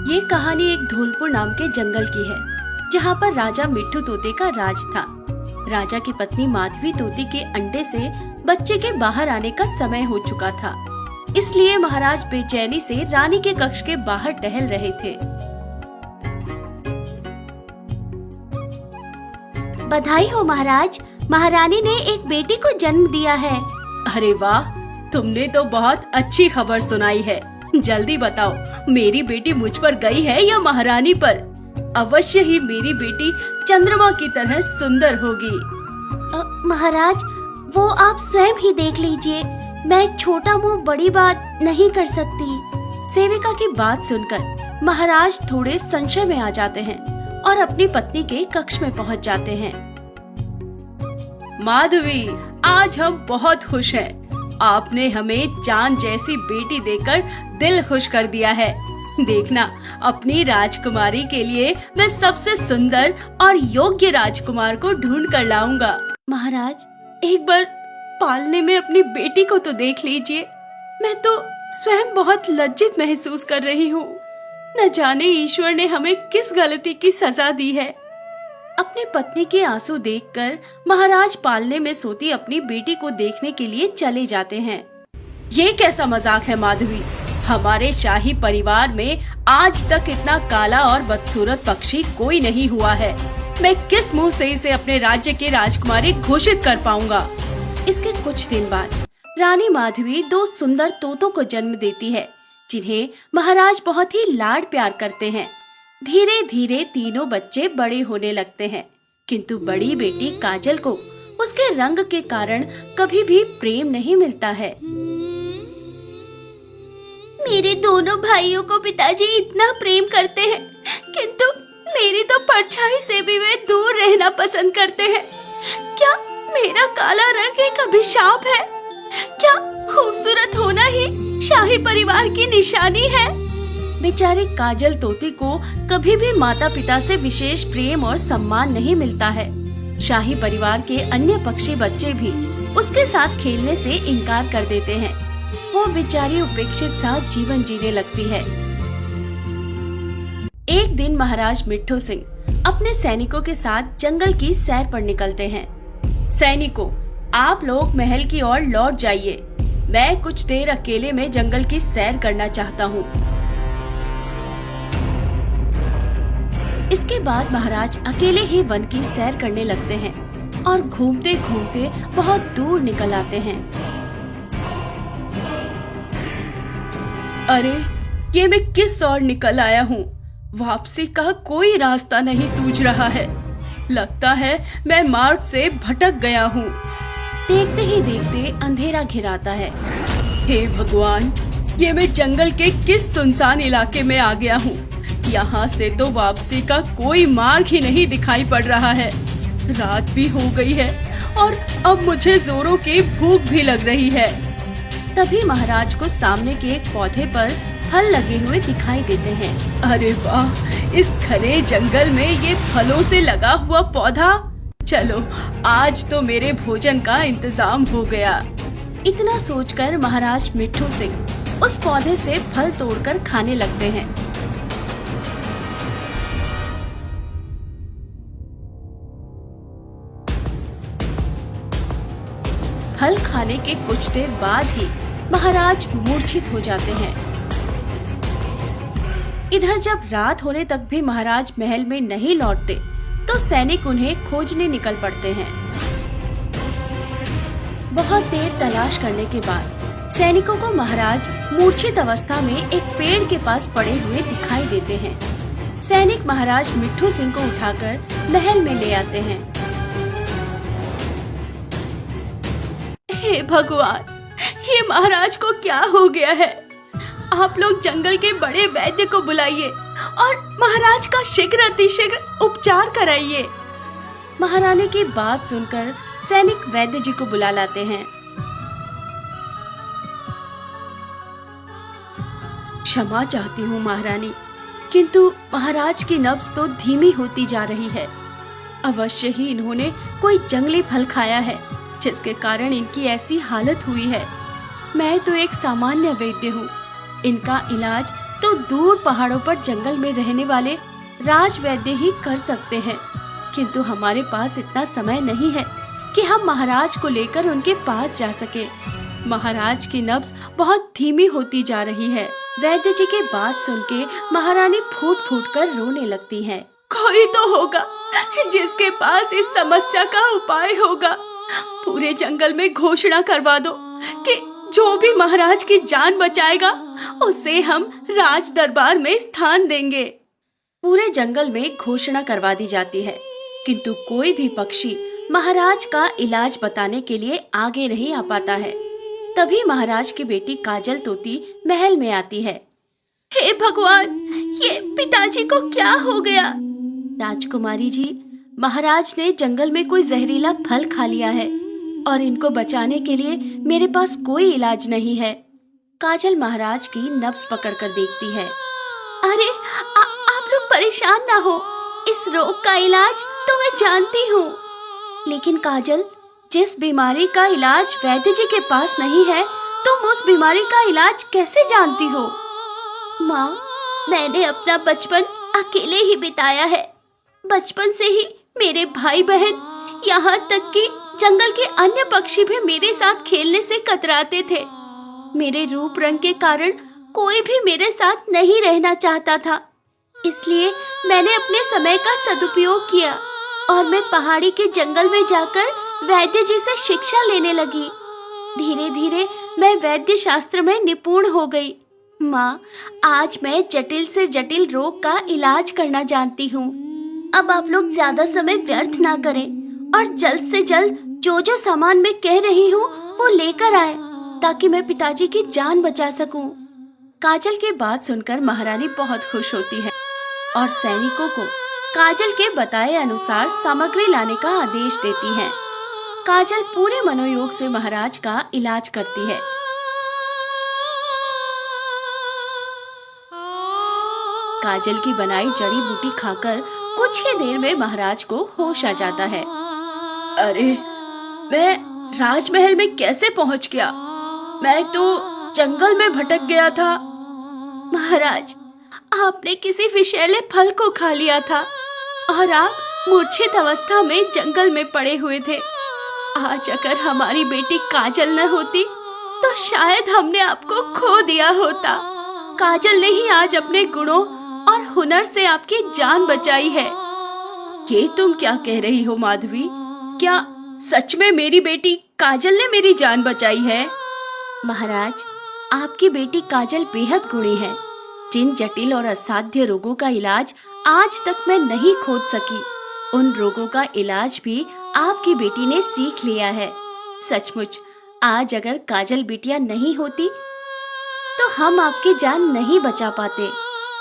ये कहानी एक धौलपुर नाम के जंगल की है, जहाँ पर राजा मिट्ठू तोते का राज था। राजा की पत्नी माधवी तोती के अंडे से बच्चे के बाहर आने का समय हो चुका था, इसलिए महाराज बेचैनी से रानी के कक्ष के बाहर टहल रहे थे। बधाई हो महाराज, महारानी ने एक बेटी को जन्म दिया है। अरे वाह, तुमने तो बहुत अच्छी खबर सुनाई है। जल्दी बताओ, मेरी बेटी मुझ पर गई है या महारानी पर? अवश्य ही मेरी बेटी चंद्रमा की तरह सुंदर होगी। महाराज, वो आप स्वयं ही देख लीजिए, मैं छोटा मुंह बड़ी बात नहीं कर सकती। सेविका की बात सुनकर महाराज थोड़े संशय में आ जाते हैं और अपनी पत्नी के कक्ष में पहुंच जाते हैं। माधवी, आज हम बहुत खुश हैं। आपने हमें चांद जैसी बेटी देकर दिल खुश कर दिया है। देखना, अपनी राजकुमारी के लिए मैं सबसे सुंदर और योग्य राजकुमार को ढूंढ कर लाऊंगा। महाराज, एक बार पालने में अपनी बेटी को तो देख लीजिए। मैं तो स्वयं बहुत लज्जित महसूस कर रही हूँ। न जाने ईश्वर ने हमें किस गलती की सजा दी है। अपनी पत्नी के आंसू देखकर महाराज पालने में सोती अपनी बेटी को देखने के लिए चले जाते हैं। ये कैसा मजाक है माधवी? हमारे शाही परिवार में आज तक इतना काला और बदसूरत पक्षी कोई नहीं हुआ है। मैं किस मुंह से इसे अपने राज्य के राजकुमारी घोषित कर पाऊंगा? इसके कुछ दिन बाद रानी माधवी दो सुंदर तोतों को जन्म देती है, जिन्हें महाराज बहुत ही लाड प्यार करते हैं। धीरे धीरे तीनों बच्चे बड़े होने लगते हैं, किंतु बड़ी बेटी काजल को उसके रंग के कारण कभी भी प्रेम नहीं मिलता है। मेरे दोनों भाइयों को पिताजी इतना प्रेम करते हैं, किंतु मेरी तो परछाई से भी वे दूर रहना पसंद करते हैं। क्या मेरा काला रंग एक अभिशाप है? क्या खूबसूरत होना ही शाही परिवार की निशानी है? बेचारी काजल तोती को कभी भी माता पिता से विशेष प्रेम और सम्मान नहीं मिलता है। शाही परिवार के अन्य पक्षी बच्चे भी उसके साथ खेलने से इनकार कर देते हैं। वो बेचारी उपेक्षित सा जीवन जीने लगती है। एक दिन महाराज मिट्ठू सिंह अपने सैनिकों के साथ जंगल की सैर पर निकलते हैं। सैनिकों, आप लोग महल की ओर लौट जाइए। मैं कुछ देर अकेले में जंगल की सैर करना चाहता हूँ। इसके बाद महाराज अकेले ही वन की सैर करने लगते हैं और घूमते घूमते बहुत दूर निकल आते हैं। अरे, ये मैं किस ओर निकल आया हूँ? वापसी का कोई रास्ता नहीं सूझ रहा है। लगता है मैं मार्ग से भटक गया हूँ। देखते ही देखते अंधेरा घिराता है। हे भगवान, ये मैं जंगल के किस सुनसान इलाके में आ गया हूँ? यहाँ से तो वापसी का कोई मार्ग ही नहीं दिखाई पड़ रहा है। रात भी हो गई है और अब मुझे जोरों की भूख भी लग रही है। तभी महाराज को सामने के एक पौधे पर फल लगे हुए दिखाई देते हैं। अरे वाह, इस घने जंगल में ये फलों से लगा हुआ पौधा। चलो, आज तो मेरे भोजन का इंतजाम हो गया। इतना सोचकर महाराज मिट्ठू सिंह उस पौधे से फल तोड़कर खाने लगते हैं। फल खाने के कुछ देर बाद ही महाराज मूर्छित हो जाते हैं। इधर जब रात होने तक भी महाराज महल में नहीं लौटते, तो सैनिक उन्हें खोजने निकल पड़ते हैं। बहुत देर तलाश करने के बाद सैनिकों को महाराज मूर्छित अवस्था में एक पेड़ के पास पड़े हुए दिखाई देते हैं। सैनिक महाराज मिट्ठू सिंह को उठाकर महल में ले आते हैं। हे भगवान, ये महाराज को क्या हो गया है? आप लोग जंगल के बड़े वैद्य को बुलाइए और महाराज का शीघ्र अतिशीघ्र उपचार कराइए। महारानी की बात सुनकर सैनिक वैद्य जी को बुला लाते हैं। क्षमा चाहती हूँ महारानी, किंतु महाराज की नब्ज तो धीमी होती जा रही है। अवश्य ही इन्होंने कोई जंगली फल खाया है, जिसके कारण इनकी ऐसी हालत हुई है। मैं तो एक सामान्य वैद्य हूँ। इनका इलाज तो दूर पहाड़ों पर जंगल में रहने वाले राज वैद्य ही कर सकते हैं, किंतु हमारे पास इतना समय नहीं है कि हम महाराज को लेकर उनके पास जा सके। महाराज की नब्ज बहुत धीमी होती जा रही है। वैद्य जी की बात सुन के महारानी फूट फूट कर रोने लगती है। कोई तो होगा जिसके पास इस समस्या का उपाय होगा। पूरे जंगल में घोषणा करवा दो कि जो भी महाराज की जान बचाएगा उसे हम राज दरबार में स्थान देंगे। पूरे जंगल में घोषणा करवा दी जाती है, किंतु कोई भी पक्षी महाराज का इलाज बताने के लिए आगे नहीं आ पाता है। तभी महाराज की बेटी काजल तोती महल में आती है। हे भगवान, ये पिताजी को क्या हो गया? राजकुमारी जी, महाराज ने जंगल में कोई जहरीला फल खा लिया है और इनको बचाने के लिए मेरे पास कोई इलाज नहीं है। काजल महाराज की नब्ज पकड़कर देखती है। अरे आप लोग परेशान ना हो, इस रोग का इलाज तो मैं जानती हूँ। लेकिन काजल, जिस बीमारी का इलाज वैद्य जी के पास नहीं है, तुम उस बीमारी का इलाज कैसे जानती हो? माँ, मैंने अपना बचपन अकेले ही बिताया है। बचपन से ही मेरे भाई बहन, यहाँ तक कि जंगल के अन्य पक्षी भी मेरे साथ खेलने से कतराते थे। मेरे रूप रंग के कारण कोई भी मेरे साथ नहीं रहना चाहता था। इसलिए मैंने अपने समय का सदुपयोग किया और मैं पहाड़ी के जंगल में जाकर वैद्य जी से शिक्षा लेने लगी। धीरे धीरे मैं वैद्य शास्त्र में निपुण हो गई। माँ, आज मैं जटिल से जटिल रोग का इलाज करना जानती हूँ। अब आप लोग ज्यादा समय व्यर्थ ना करें और जल्द से जल्द जो सामान मैं कह रही हूँ वो लेकर आए, ताकि मैं पिताजी की जान बचा सकूं। काजल की बात सुनकर महारानी बहुत खुश होती है और सैनिकों को काजल के बताए अनुसार सामग्री लाने का आदेश देती है। काजल पूरे मनोयोग से महाराज का इलाज करती है। काजल की बनाई जड़ी बूटी खाकर कुछ ही देर में महाराज को होश आ जाता है। अरे, मैं राजमहल में कैसे पहुंच गया? मैं तो जंगल में भटक गया था। महाराज, आपने किसी विषैले फल को खा लिया था और आप मूर्छित अवस्था में जंगल में पड़े हुए थे। आज अगर हमारी बेटी काजल न होती तो शायद हमने आपको खो दिया होता। काजल ने ही आज अपने गुणों और हुनर से आपकी जान बचाई है। ये तुम क्या कह रही हो माधवी? क्या सच में मेरी बेटी काजल ने मेरी जान बचाई है? महाराज, आपकी बेटी काजल बेहद गुणी है। जिन जटिल और असाध्य रोगों का इलाज आज तक मैं नहीं खोज सकी, उन रोगों का इलाज भी आपकी बेटी ने सीख लिया है। सचमुच आज अगर काजल बिटिया नहीं होती तो हम आपकी जान नहीं बचा पाते।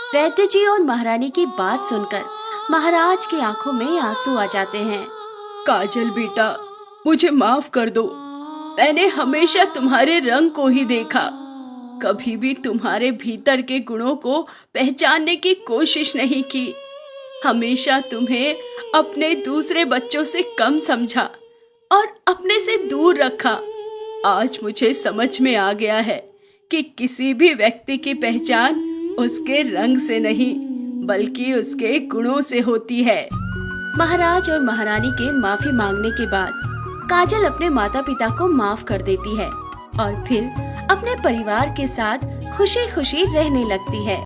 वैद्य जी और महारानी की बात सुनकर महाराज की आंखों में आंसू आ जाते हैं। काजल बेटा, मुझे माफ कर दो। मैंने हमेशा तुम्हारे रंग को ही देखा, कभी भी तुम्हारे भीतर के गुणों को पहचानने की कोशिश नहीं की। हमेशा तुम्हें अपने दूसरे बच्चों से कम समझा और अपने से दूर रखा। आज मुझे समझ में आ गया है कि किसी भी व्यक्ति की पहचान उसके रंग से नहीं बल्कि उसके गुणों से होती है। महाराज और महारानी के माफी मांगने के बाद काजल अपने माता पिता को माफ कर देती है और फिर अपने परिवार के साथ खुशी खुशी रहने लगती है।